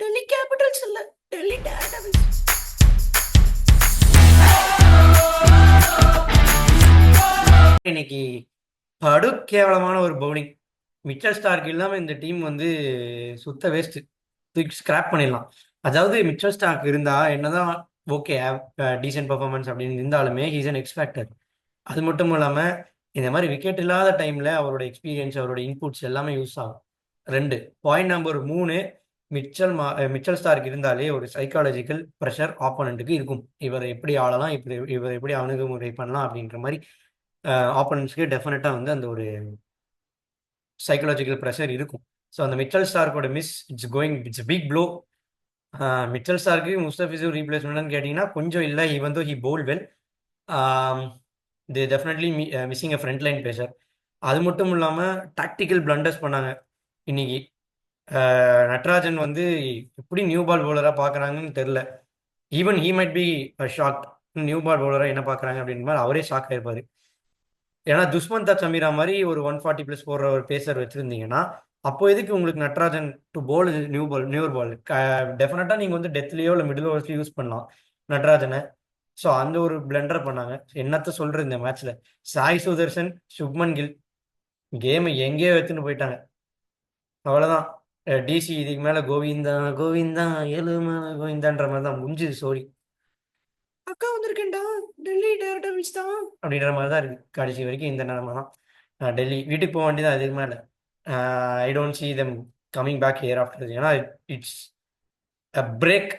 Delhi Capitals இல்ல, Delhi Daredevils. இன்னைக்கு படு கேவலமான ஒரு பவுலிங். மிச்சல் ஸ்டார்க் இல்லாம இந்த டீம் வந்து சுத்த வேஸ்ட், தூக்கி ஸ்கிராப் பண்ணிடலாம். அதாவது மிச்சல் ஸ்டார்க் இருந்தா என்னதான் ஓகே, டீசென்ட் பர்ஃபார்மன்ஸ் அப்படின்னு இருந்தாலுமே ஹீஸ் அன் எக்ஸ் ஃபேக்டர். அது மட்டும் இல்லாம இந்த மாதிரி விக்கெட் இல்லாத டைம்ல அவரோட எக்ஸ்பீரியன்ஸ், அவரோட இன்புட்ஸ் எல்லாமே யூஸ் ஆகும். 2 பாயிண்ட் நம்பர் 3, மிச்சல் ஸ்டார்க் இருந்தாலே ஒரு சைக்காலஜிக்கல் ப்ரெஷர் ஆப்போனண்ட்டுக்கு இருக்கும். இவரை எப்படி ஆளலாம், இவர் எப்படி அணுகுமுறை பண்ணலாம் அப்படின்ற மாதிரி ஆப்போனண்ட்ஸ்க்கு டெஃபினட்டாக வந்து அந்த ஒரு சைக்காலஜிக்கல் ப்ரெஷர் இருக்கும். ஸோ அந்த மிச்சல் ஸ்டார்க்கோட miss it's big blow. Mitchell ஸ்டார்க்கு முஸ்தபிசு ரீப்ளேஸ்மெண்ட்னு கேட்டிங்கன்னா கொஞ்சம் இல்லை. Even though he bowl well, they definitely missing a front line pacer. அது மட்டும் இல்லாமல் டாக்டிக்கல் பிளண்டர்ஸ் பண்ணாங்க இன்னைக்கு. நட்ராஜன் வந்து எப்படி நியூ பால் பவுலராக பார்க்குறாங்கன்னு தெரில. Even he might be shock, new ball பவுலராக என்ன பார்க்குறாங்க அப்படின்ற மாதிரி அவரே ஷாக் ஆயிருப்பாரு. ஏன்னா துஷ்மந்தா சமீரா மாதிரி ஒரு 140+ போடுற ஒரு பேசர் வச்சிருந்தீங்கன்னா அப்போ எதுக்கு உங்களுக்கு நட்ராஜன் டு போல் நியூர் பால்? டெஃபினட்டாக நீங்கள் வந்து டெத்லேயோ இல்லை மிடில் ஓவர்ஸ்லையோ யூஸ் பண்ணலாம் நட்ராஜனை. ஸோ அந்த ஒரு பிளண்டர் பண்ணாங்க. என்னத்த சொல்கிறது இந்த மேட்ச்சில். சாய் சுதர்சன், சுப்மன் கில் கேமை எங்கேயோ எடுத்துன்னு போயிட்டாங்க. அவ்வளோதான். டிசி இதுக்கு மேலே கோவிந்தா கோவிந்தா ஏழுமலை கோவிந்தான்ற மாதிரி தான் முடிஞ்சுது ஸ்டோரி. அக்கா வந்திருக்கேன்டா, டெல்லி டேர்டெவில்ஸ் தான் அப்படின்ற மாதிரி தான் இருக்குது கடைசி வரைக்கும். இந்த நிலமை தான். டெல்லி வீட்டுக்கு போக வேண்டியதான் இதுக்கு மேலே. I don't see them coming back here after. ஏன்னா இட்ஸ் அ பிரேக்.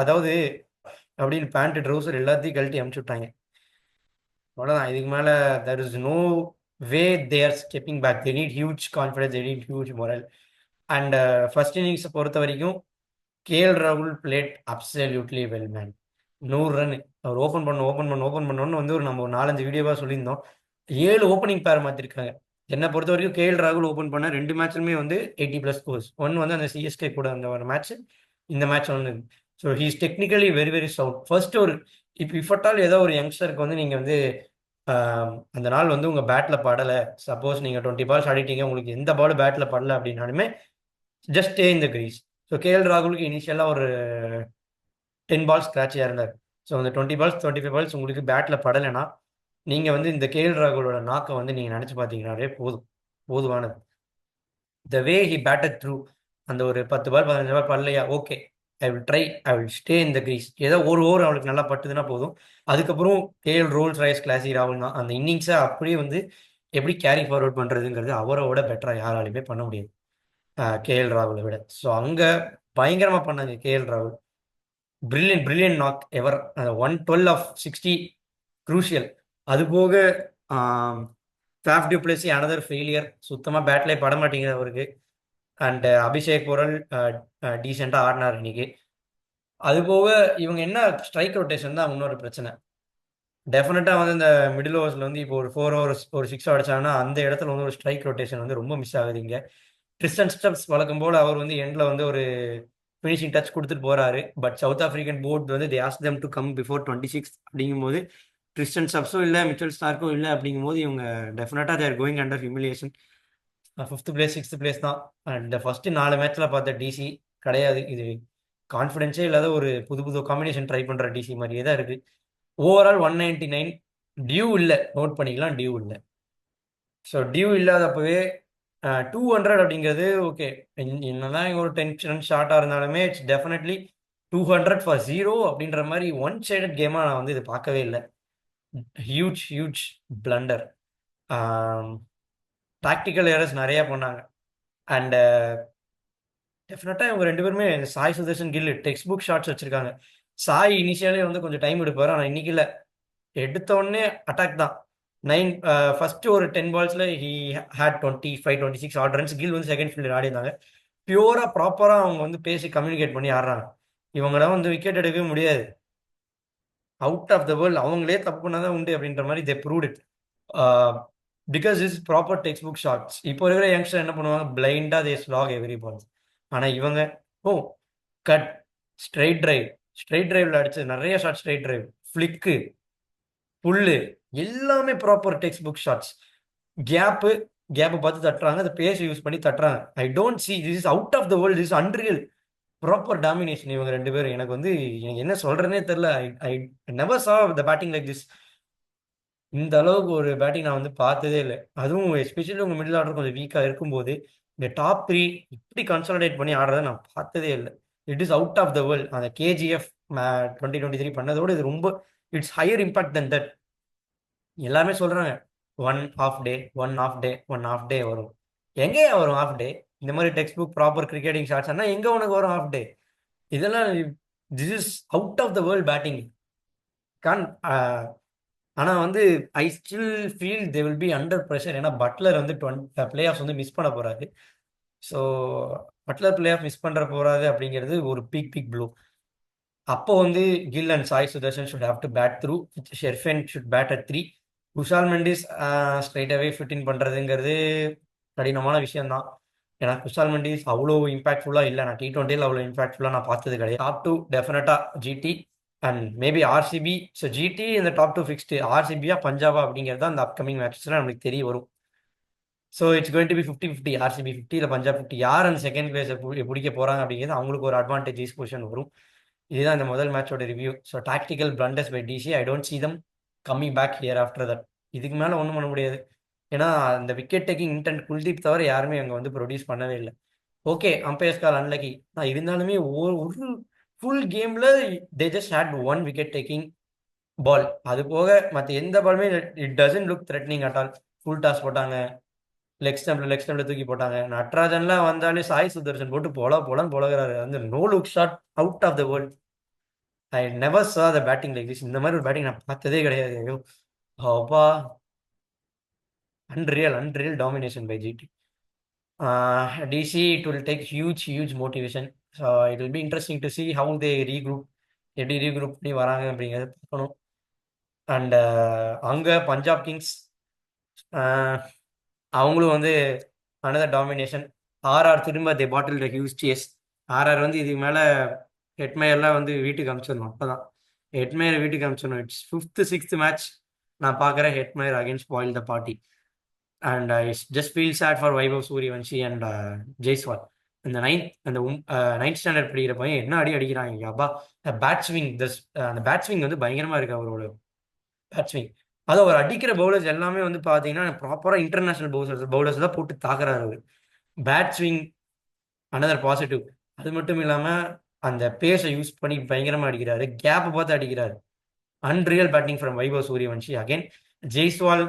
அதாவது அப்படின்னு பேண்ட் ட்ரௌசர் எல்லாத்தையும் கழட்டி அமுச்சு விட்டாங்க. அவ்வளோதான். இதுக்கு மேலே there is no way they are stepping back. They need huge confidence, they need huge morale. And first இன்னிங்ஸை பொறுத்த வரைக்கும் கேஎல் ராகுல் played absolutely well man. 100 run அவர் ஓப்பன் பண்ணோன்னு வந்து நம்ம ஒரு 4-5 வீடியோவாக சொல்லியிருந்தோம். 7 ஓப்பனிங் பேர் மாற்றிருக்காங்க. என்னை பொறுத்த வரைக்கும் கேஎல் ராகுல் ஓப்பன் பண்ண 2 மேட்ச்லுமே வந்து 80+ ஸ்கோர்ஸ். ஒன்று வந்து அந்த சிஎஸ்கே கூட அந்த ஒரு மேட்ச், இந்த மேட்ச் ஒன்று. So he's technically very very sound. First ஒரு இப்போ இஃபட்டால் ஏதோ ஒரு யங்ஸ்டருக்கு வந்து நீங்கள் வந்து அந்த நாள் வந்து உங்கள் பேட்டில் படலை, சப்போஸ் நீங்கள் 20 பால்ஸ் ஆடிட்டீங்க, உங்களுக்கு எந்த பால் பேட்டில் படலை அப்படின்னாலுமே just stay in the crease. So KL ராகுலுக்கு இனிஷியலாக ஒரு 10 பால்ஸ் ஸ்க்ராட்சியாக இருந்தார். ஸோ அந்த 20 பால்ஸ் 25 பால்ஸ் உங்களுக்கு பேட்டில் படலைன்னா நீங்கள் வந்து இந்த கேஎல் ராகுலோட நாக்கை வந்து நீங்கள் நினச்சி பார்த்தீங்கன்னாலே போதுமானது. The way he batted through அந்த ஒரு 10 பால் 15 பால் படலையா, okay I will try, I will stay in the crease. ஏதோ ஒரு ஓவர் அவளுக்கு நல்லா பட்டுதுன்னா போதும். அதுக்கப்புறம் கேஎல் ரோல்ஸ் ரைஸ் கிளாசி ராகுல் தான். அந்த இன்னிங்ஸை அப்படியே வந்து எப்படி கேரி ஃபார்வர்ட் பண்ணுறதுங்கிறது அவரோட பெட்டராக யாராலையுமே பண்ண முடியாது கேஎல் ராகுலை விட. ஸோ அங்கே பயங்கரமாக பண்ணாங்க கேஎல் ராகுல். Brilliant knock ever. 112 off 60 crucial. அது போக ஃபேஃப் டியூப்ளசி அனதர் ஃபெயிலியர். சுத்தமாக பேட்லேயே பட மாட்டேங்குது அவருக்கு. அண்ட் அபிஷேக் பொரல் டீசெண்டாக ஆடினார் இன்னைக்கு. அது போக இவங்க என்ன ஸ்ட்ரைக் ரொட்டேஷன் தான் இன்னொரு பிரச்சனை. டெஃபினட்டாக வந்து இந்த மிடில் ஓவர்ஸில் வந்து இப்போ ஒரு 4 ஓவர்ஸ் ஒரு 6 அடிச்சாங்கன்னா அந்த இடத்துல வந்து ஒரு ஸ்ட்ரைக் ரொட்டேஷன் வந்து ரொம்ப மிஸ் ஆகுது இங்கே. ட்ரிஸ்டன் ஸ்டப்ஸ் வழக்கம் போல் அவர் வந்து எண்டில் வந்து ஒரு ஃபினிஷிங் டச் கொடுத்துட்டு போறாரு. பட் சவுத் ஆஃப்ரிக்கன் போர்ட் வந்து they ask them to come before 26 அப்படிங்கும்போது ட்ரிஸ்டன் ஸ்டப்ஸும் இல்லை, மிச்சல் ஸ்டார்க்கும் இல்லை. அப்படிங்கும்போது இவங்க டெஃபினட்டாக they're going under humiliation. 5th place 6th place தான். அண்ட் ஃபர்ஸ்ட் 4 மேட்ச்ல பார்த்த டிசி கிடையாது. இது கான்ஃபிடென்ஸே இல்லாத ஒரு புது காம்பினேஷன் ட்ரை பண்ணுற டிசி மாதிரியே தான் இருக்கு. ஓவரால் 199. டியூ இல்லை, நோட் பண்ணிக்கலாம், டியூ இல்லை. ஸோ டியூ இல்லாதப்பவே 200 அப்படிங்கிறது ஓகே. என்னதான் இங்கே ஒரு 10 ரன் ஷார்ட்டாக இருந்தாலுமே இட்ஸ் டெஃபினெட்லி 200 ஃபார் 0 அப்படின்ற மாதிரி ஒன் சைடட் கேமாக நான் வந்து இது பார்க்கவே இல்லை. Huge blender. டாக்டிக்கல் ஏரர்ஸ் நிறைய பண்ணாங்க. அண்ட் டெஃபினட்டாக இவங்க 2 பேருமே Sai Sudharsan Gill text book shots வச்சிருக்காங்க. சாய் இனிஷியலே வந்து கொஞ்சம் டைம் எடுப்பார், ஆனால் இன்னைக்கு இல்லை, எடுத்த உடனே அட்டாக் தான். ஃபர்ஸ்ட் ஒரு 10 பால்ஸ்ல he had 25 26 odd runs. Gill வந்து செகண்ட் ஃபீல்டர் ஆடி இருந்தாங்க. பியூரா ப்ராப்பரா அவங்க வந்து பேசி கம்யூனிகேட் பண்ணி ஆடுறாங்க. இவங்களாம் வந்து விக்கெட் எடுக்கவே முடியாது. Out of the world. அவங்களே தப்பு பண்ணாதான் உண்டு அப்படின்ற மாதிரி they proved it. Because is proper text book shots. இப்போ இருக்கிற யங்ஸ்டர் என்ன பண்ணுவாங்க, பிளைண்டா தே ஸ்லாக் எவ்ரி பால். ஆனா இவங்க கட், ஸ்ட்ரைட் டிரைவ்ல அடிச்சு நிறைய shot, straight drive, flick, pull எல்லாமே proper text book shots. Gap பார்த்து தட்டுறாங்க, அதை பேச யூஸ் பண்ணி தட்டுறாங்க. I don't see this is out of the world, this is unreal. Proper domination இவங்க ரெண்டு பேரும். எனக்கு வந்து எனக்கு என்ன சொல்றேனே தெரியல. I never saw the batting like this. இந்த அளவுக்கு ஒரு பேட்டிங் நான் வந்து பார்த்ததே இல்லை. அதுவும் எஸ்பெஷலி உங்க மிடில் ஆர்டர் கொஞ்சம் வீக்காக இருக்கும்போது இந்த டாப் த்ரீ இப்படி கன்சாலிடேட் பண்ணி ஆடுறதை நான் பார்த்ததே இல்லை. It is out of the world. அந்த கேஜிஎஃப் 2023 பண்ணதோட இது ரொம்ப it's higher impact than that. எல்லாமே சொல்றாங்க one off day, one off day, one off day வரும். எங்கேயா வரும் ஆஃப் டே? இந்த மாதிரி textbook proper cricketing shots ஆனா எங்க உனக்கு வரும் ஆஃப் டே? இதெல்லாம் this is out of the world batting. கான் ஆனா வந்து I still feel they will be under pressure. ஏன்னா பட்லர் வந்து பிளே ஆஃப்ஸ் வந்து மிஸ் பண்ண போறாரு. So Buttler playoff miss பண்ற போறாரு அப்படிங்கிறது ஒரு பிக் பிக் ப்ளூ. அப்போ வந்து Gill and Sai Sudharsan should have to bat through. Sherfane should bat at 3. Kusal Mendis straight away fit in பண்றதுங்கிறது கடினமான விஷயம்தான். ஏன்னா குஷால் மெண்டிஸ் அவ்வளோ இம்பாக்ட்ஃபுல்லா இல்லை. நான் T20 அவ்வளோ இம்பாக்ட்ஃபுல்லா நான் பார்த்தது கிடையாது. டாப் டூ டெஃபினட்டா GT and maybe RCB. So GT இந்த டாப் டூ ஃபிக்ஸ்டு. ஆர்சிபியா பஞ்சாபா அப்படிங்கிறது தான் அந்த அப்கமிங் மேட்சஸ்ல நம்மளுக்கு தெரிய வரும். So it's going to be 50-50. RCB 50 இல்லை பஞ்சாப் 50. யார் அந்த செகண்ட் பிளேஸை பிடிக்க போறாங்க அப்படிங்கிறது அவங்களுக்கு ஒரு அட்வான்டேஜ் பொசிஷன் வரும். இதுதான் இந்த முதல் மேட்சோட review. So tactical blunders by DC. I don't see them coming back here after that. இதுக்கு மேலே ஒன்றும் பண்ண முடியாது. ஏன்னா அந்த விக்கெட் டேக்கிங் இன்டென்ட் குல்தீப் தவிர யாருமே அங்கே வந்து ப்ரொடியூஸ் பண்ணவே இல்லை. Okay umpire's call unlucky. நான் இருந்தாலுமே ஒரு ஃபுல் கேமில் they just had one wicket taking ball. அது போக மற்ற எந்த பாலுமே it doesn't look threatening at all. Full toss போட்டாங்க, லெக் ஸ்டம்பில் தூக்கி போட்டாங்க. நட்ராஜன்லாம் வந்தாலே சாய் சுதர்ஷன் போட்டு போலன்னு பொழகிறாரு. அந்த no look shot out of the world. I never saw the batting like this. இந்த மாதிரி ஒரு பேட்டிங் நான் பார்த்ததே கிடையாது. ஐயோ அப்பா, unreal domination by GT. DC it will take huge motivation. So it will be interesting to see how they regroup. எப்படி regroup பண்ணி வராங்க அப்படிங்கிறத பார்க்கணும். அண்ட் அங்கே பஞ்சாப் கிங்ஸ் அவங்களும் வந்து அனதர் டாமினேஷன். ஆர்ஆர் திரும்ப தே பாட்டில் த ஹியூஜ் சேஸ். ஆர்ஆர் வந்து இதுக்கு மேலே ஹெட்மேயர்லாம் வந்து வீட்டுக்கு அனுப்பிச்சிடணும். அப்போதான் ஹெட்மேயர் வீட்டுக்கு அனுப்பிச்சிடணும். இட்ஸ் 5th-6th மேட்ச் நான் பார்க்குறேன் Hetmyer against spoil the party. And I just feel sad for Vaibhav Suryavanshi and Jaiswal. அந்த நைன்த் ஸ்டாண்டர்ட் படிக்கிற பையன் என்ன அடிக்கிறாங்க அப்பா. பேட் ஸ்விங் அந்த பேட் ஸ்விங் வந்து பயங்கரமாக இருக்கு அவரோட பேட் ஸ்விங். அது அவர் அடிக்கிற பவுலர்ஸ் எல்லாமே வந்து பார்த்தீங்கன்னா ப்ராப்பராக இன்டர்நேஷனல் பவுலர்ஸ் தான் போட்டு தாக்குறாரு அவர். Bat swing another positive. அது மட்டும் இல்லாமல் அந்த பேஸை யூஸ் பண்ணி பயங்கரமாக அடிக்கிறாரு, கேப்பை பார்த்து அடிக்கிறாரு. Unreal batting from Vaibhav Suryavanshi. Again Jaiswal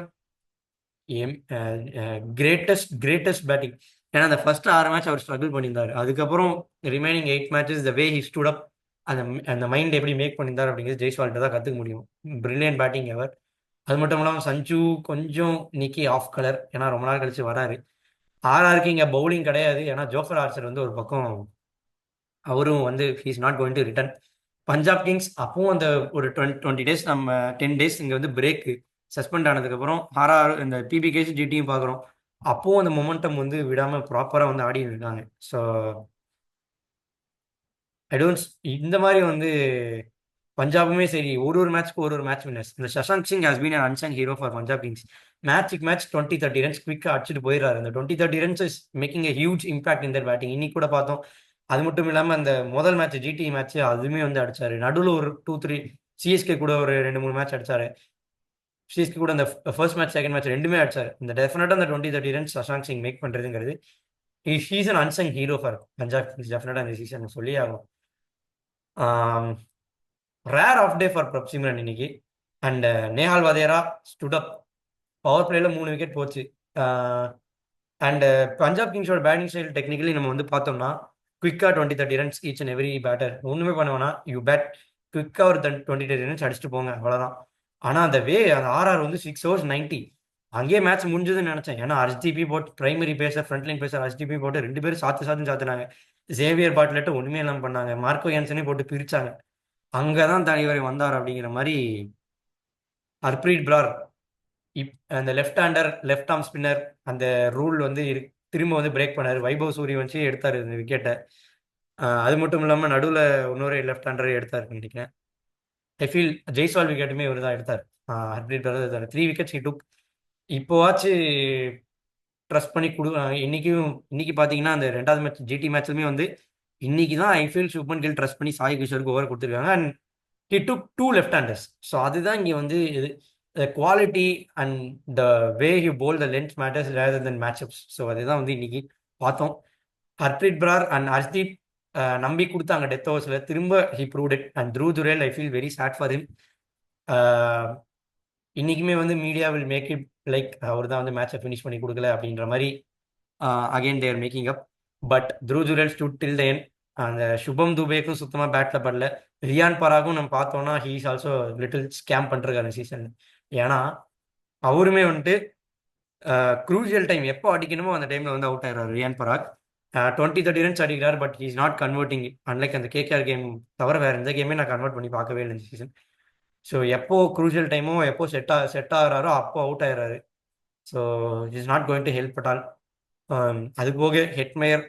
greatest batting. ஏன்னா அந்த ஃபர்ஸ்ட் 6 மேட்ச் அவர் ஸ்ட்ரகிள் பண்ணியிருந்தார். அதுக்கப்புறம் remaining 8 matches the way he stood அப், அந்த அந்த மைண்ட் எப்படி மேக் பண்ணியிருந்தார் அப்படிங்கிறது ஜெய்ஸ்வால்கிட்ட தான் கற்றுக்க முடியும். பிரில்லியன்ட் பேட்டிங் எவர். அது மட்டும் இல்லாமல் சஞ்சு கொஞ்சம் நிக்கி ஆஃப் கலர். ஏன்னா ரொம்ப நாள் கழிச்சு வராரு. ஆர்ஆருக்கு இங்கே பவுலிங் கிடையாது. ஏன்னா ஜோஃபர் ஆர்ச்சர் வந்து ஒரு பக்கம் அவரும் வந்து he's not going to return. Punjab Kings அப்பவும் அந்த ஒரு 20 டேஸ் நம்ம 10 டேஸ் இங்கே வந்து பிரேக்கு சஸ்பெண்ட் ஆனதுக்கப்புறம் ஆர்ஆர் இந்த பிபிகேசி ஜிடியும் பார்க்குறோம். அப்பவும் அந்த மொமெண்டம் வந்து விடாமல் ப்ராப்பராக வந்து ஆடி இருக்காங்க. ஸோ ஐ டோன்ட் இந்த மாதிரி வந்து பஞ்சாபுமே சரி ஒரு மேட்ச்க்கு ஒரு மேட்ச் வின்னர்ஸ். இந்த Shashank Singh has been an unsung hero for Punjab Kings. மேட்ச்சுக்கு மேட்ச் 20-30 ரன்ஸ் குவிக்காக அடிச்சுட்டு போயிடுறாரு. அந்த 20-30 runs is making a huge impact in their batting. இன்னைக்கு கூட பார்த்தோம். அது மட்டும் இல்லாமல் அந்த முதல் மேட்ச் ஜிடி மேட்ச் அதுவுமே வந்து அடிச்சாரு. நடுவில் ஒரு 2-3 சிஎஸ்கே கூட ஒரு 2-3 மேட்ச் அடிச்சாரு. சிஎஸ்கே கூட அந்த ஃபர்ஸ்ட் மேட்ச் செகண்ட் மேட்ச் ரெண்டுமே அடிச்சாரு. இந்த டெஃபினட்டாக அந்த 20-30 ரன்ஸ் சஷாங்க் சிங் மேக் பண்ணுறதுங்கிறது he's an unsung hero for Punjab Kings. டெஃபினட்டாக இந்த சீசன் சொல்லி ஆகும். Rare off day for Prabhsimran இன்னைக்கு. And Nehal Wadhera stood up. Power பிளேல 3 விக்கெட் போச்சு. அண்ட் பஞ்சாப் கிங்ஸோட பேட்டிங் ஸ்டைல் டெக்னிக்கலி நம்ம வந்து பார்த்தோம்னா குவிக்காக 20-30 runs each and every batter. ஒன்றுமே பண்ணுவேன்னா யூ பேட் குவிக்காக ஒரு 20-30 ரன்ஸ் அடிச்சுட்டு போங்க, அவ்வளோதான். ஆனால் அந்த ஆர்ஆர் வந்து 6 overs 90. அங்கேயே மேட்ச் முடிஞ்சதுன்னு நினச்சேன். ஏன்னா ஹர்ஷ்தீப் போட்டு primary pacer frontline pacer Harshdeep போட்டு 2 பேரும் சாத்துனாங்க. ஜேவியர் பாட்லெட்டு ஒன்றுமே இல்லாமல் பண்ணாங்க. மார்க்கோ யான்சனே போட்டு பிரிச்சாங்க. அங்கதான் தலைவர் வந்தார் அப்படிங்கிற மாதிரி. ஹர்ப்ரீத் பிரார் அந்த left hander left arm spinner அந்த ரூல் வந்து திரும்ப வந்து பிரேக் பண்ணாரு. வைபவ் சூரியவன்ஷி எடுத்தாரு இந்த விக்கெட்டை. அது மட்டும் இல்லாமல் நடுவில் இன்னொரு லெஃப்ட் ஹேண்டரை எடுத்தாருன்னு நினைக்கிறேன். ஐ ஃபீல் ஜெய்ஸ்வால் விக்கெட்டுமே இவர் தான் எடுத்தார். ஹர்ப்ரீத் பிரார் எடுத்தார். 3 விக்கெட்ஸ் ஹி டுக். இப்போவாச்சு ட்ரஸ்ட் பண்ணி இன்னைக்கு பார்த்தீங்கன்னா அந்த 2வது மேட்ச் ஜிடி மேட்ச்லுமே வந்து இன்னைக்கு தான் I feel Shubman Gill trust பண்ணி சாய் கிஷோருக்கு ஓவர் கொடுத்துருக்காங்க and he took two left handers. So அதுதான் இங்கே வந்து quality and the way you bowl the length matters rather than matchups. So அதுதான் வந்து இன்னைக்கு பார்த்தோம். ஹர்ப்ரீத் பிரார் அண்ட் ஹர்ஷ்தீப் நம்பி கொடுத்தாங்க டெத் ஓவர்ஸில், திரும்ப he proved it. And Dhruv Jurel I feel very sad for him. இன்னைக்குமே வந்து media will make it like அவர் தான் வந்து மேட்சை ஃபினிஷ் பண்ணி கொடுக்கல அப்படின்ற மாதிரி again they're making up. But Dhruv Jurel stood till the end. அந்த சுபம் துபேக்கும் சுத்தமாக பேட்டில் படல. ரியான் பராகும் நம்ம பார்த்தோம்னா he is also little scam பண்ணிருக்காரு சீசன். ஏன்னா அவருமே வந்துட்டு க்ரூஷியல் டைம் எப்போ அடிக்கணுமோ அந்த டைமில் வந்து அவுட் ஆயிடுறாரு ரியான் பராக். 20-30 ரன்ஸ் அடிக்கிறார், but he is not converting. Unlike அந்த கேகேஆர் கேம் தவிர வேறு எந்த கேமே நான் கன்வெர்ட் பண்ணி பார்க்கவே இல்லை இந்த சீசன். ஸோ எப்போ க்ரூஷியல் டைமோ எப்போ செட் ஆகிறாரோ அப்போ அவுட் ஆயிடுறாரு. So it is not going to help at all. அது போக ஹெட்மேயர்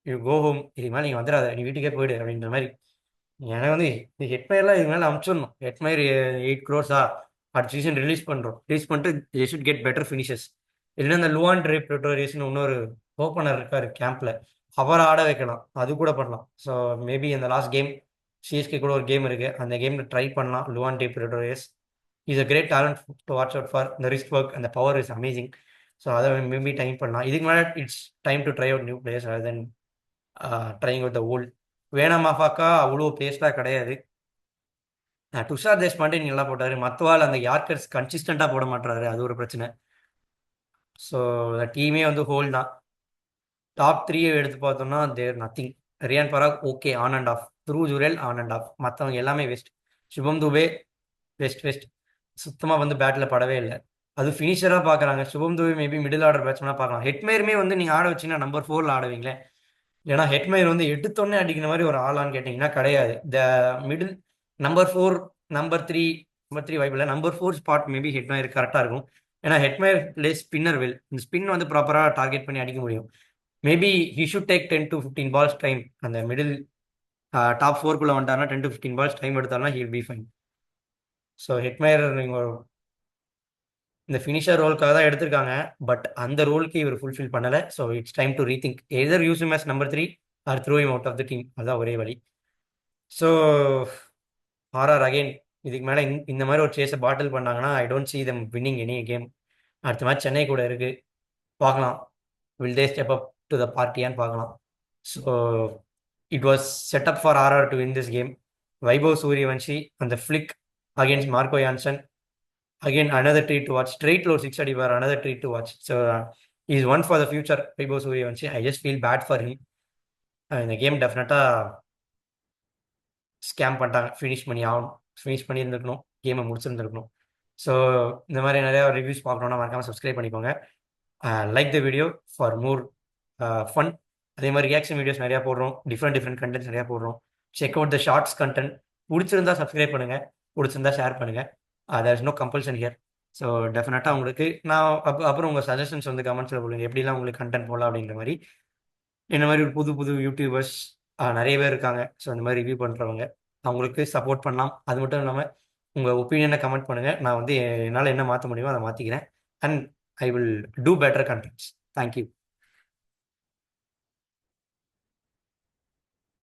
யூ கோ ஹோம், இதுக்கு மேலே நீங்கள் வந்துடாத, நீ வீட்டுக்கே போயிடு அப்படின்ற மாதிரி. எனக்கு வந்து ஹெட்மேயர்லாம் இதுக்கு மேலே அனுப்பிச்சிடணும். ஹெட்மேயர் 8 crores அடுத்த சீசன் ரிலீஸ் பண்ணிட்டு they should get better finishes. இல்லைன்னா இந்த லுவான் ட்ரே ப்ரிட்டோரியஸ்னு இன்னொரு ஓப்பனர் இருக்காரு கேம்பில், அவரை ஆட வைக்கலாம், அது கூட பண்ணலாம். ஸோ மேபி இந்த லாஸ்ட் கேம் சிஎஸ்கே கூட ஒரு கேம் இருக்குது, அந்த கேமில் ட்ரை பண்ணலாம் Lhuan-dre Pretorius. Is a great talent to watch out for. இந்த ரிஸ்க் ஒர்க் அந்த பவர் இஸ் அமேசிங். ஸோ அதை மேபி டைம் பண்ணலாம். இதுக்கு மேலே it's time to try out new players other than trying out the old. வேணா மாஃபாக்கா அவ்வளோ பேஸ்டாக கிடையாது. துஷார் தேஷ்பாண்டே நல்லா போட்டார், மற்றவாள் அந்த யார்கர்ஸ் கன்சிஸ்டண்ட்டாக போட மாட்டுறாரு, அது ஒரு பிரச்சனை. ஸோ அந்த டீமே வந்து ஹோல் தான். டாப் 3 எடுத்து பார்த்தோம்னா there nothing. Riyan Parag okay on and off, Dhruv Jurel on and off, மற்றவங்க எல்லாமே வெஸ்ட். சுபம் துபே வெஸ்ட் சுத்தமாக வந்து பேட்டில் படவே இல்லை. அது ஃபினிஷராக பார்க்குறாங்க. சுபம் துபே மேபி மிடில் ஆர்டர் பேட்ஸ்மேனாக பார்க்கலாம். ஹெட்மேயருமே வந்து நீங்கள் ஆட வச்சிங்கன்னா நம்பர் 4 ஆடுவீங்களே. ஏன்னா ஹெட்மேயர் வந்து எடுத்தோடனே அடிக்கிற மாதிரி ஒரு ஆளான்னு கேட்டிங்கன்னா கிடையாது. The middle number 4 number three வாய்ப்பில்லை. நம்பர் 4 ஸ்பாட் மேபி ஹெட்மேயர் கரெக்டாக இருக்கும். ஏன்னா ஹெட்மேயர் பிளேஸ் ஸ்பின்னர் வெல், இந்த ஸ்பின் வந்து ப்ராப்பராக டார்கெட் பண்ணி அடிக்க முடியும். Maybe he should take 10 to 15 balls time. அந்த மிடில் டாப் 4குள்ளே வந்துட்டாருன்னா 10 to 15 பால்ஸ் டைம் எடுத்தாருன்னா he'll be fine. So Hetmyer நீங்கள் இந்த ஃபினிஷர் ரோலுக்காக தான் எடுத்திருக்காங்க, பட் அந்த ரோலுக்கு இவர் ஃபுல்ஃபில் பண்ணலை. So it's time to rethink. Either use him as number 3 or throw him out of the team. அதுதான் ஒரே வழி. ஸோ ஆர்ஆர் அகைன் இதுக்கு மேலே இந்த மாதிரி ஒரு சேஸை பாட்டில் பண்ணாங்கன்னா I don't see them winning any game. அடுத்த மேட்ச் சென்னை கூட இருக்குது, பார்க்கலாம். Will they step up to the பார்ட்டியான்னு பார்க்கலாம். So it was set up for RR to win this game. Vaibhav Suryavanshi அந்த flick against Marco Jansen, again another treat to watch. Straight low 6 அடிப்பார், another treat to watch. So he is one for the future. Vaibhav Suryavanshi, I just feel bad for him. இந்த game டெஃபினட்டாக scam பண்ணிட்டாங்க. Finish பண்ணி இருந்திருக்கணும், கேமை முடிச்சிருந்துருக்கணும். So இந்த மாதிரி நிறையா ரிவ்யூஸ் பார்க்கணுன்னா மறக்காமல் சப்ஸ்கிரைப் பண்ணிக்கோங்க. Like the video for more fun. அதே மாதிரி ரியாக்ஷன் வீடியோஸ் நிறையா போடுறோம், டிஃப்ரெண்ட் கண்டென்ட்ஸ் நிறையா போடுறோம். Check out the shorts content. பிடிச்சிருந்தா சப்ஸ்கிரைப் பண்ணுங்கள், பிடிச்சிருந்தா ஷேர் பண்ணுங்கள். There is no compulsion here. So டெஃபினட்டாக உங்களுக்கு நான் அப்புறம் உங்கள் சஜஷன்ஸ் வந்து கமெண்ட்ஸில் போடுங்க, எப்படிலாம் உங்களுக்கு கண்டென்ட் போடலாம் அப்படின்ற மாதிரி. இந்த மாதிரி ஒரு புது யூடியூபர்ஸ் நிறைய பேர் இருக்காங்க. ஸோ இந்த மாதிரி ரிவ்யூ பண்ணுறவங்க அவங்களுக்கு சப்போர்ட் பண்ணலாம். அது மட்டும் இல்லாமல் உங்கள் ஒப்பீனியனை கமெண்ட் பண்ணுங்கள். நான் வந்து என்னால் என்ன மாற்ற முடியுமோ அதை மாற்றிக்கிறேன். And I will do better contents. Thank you.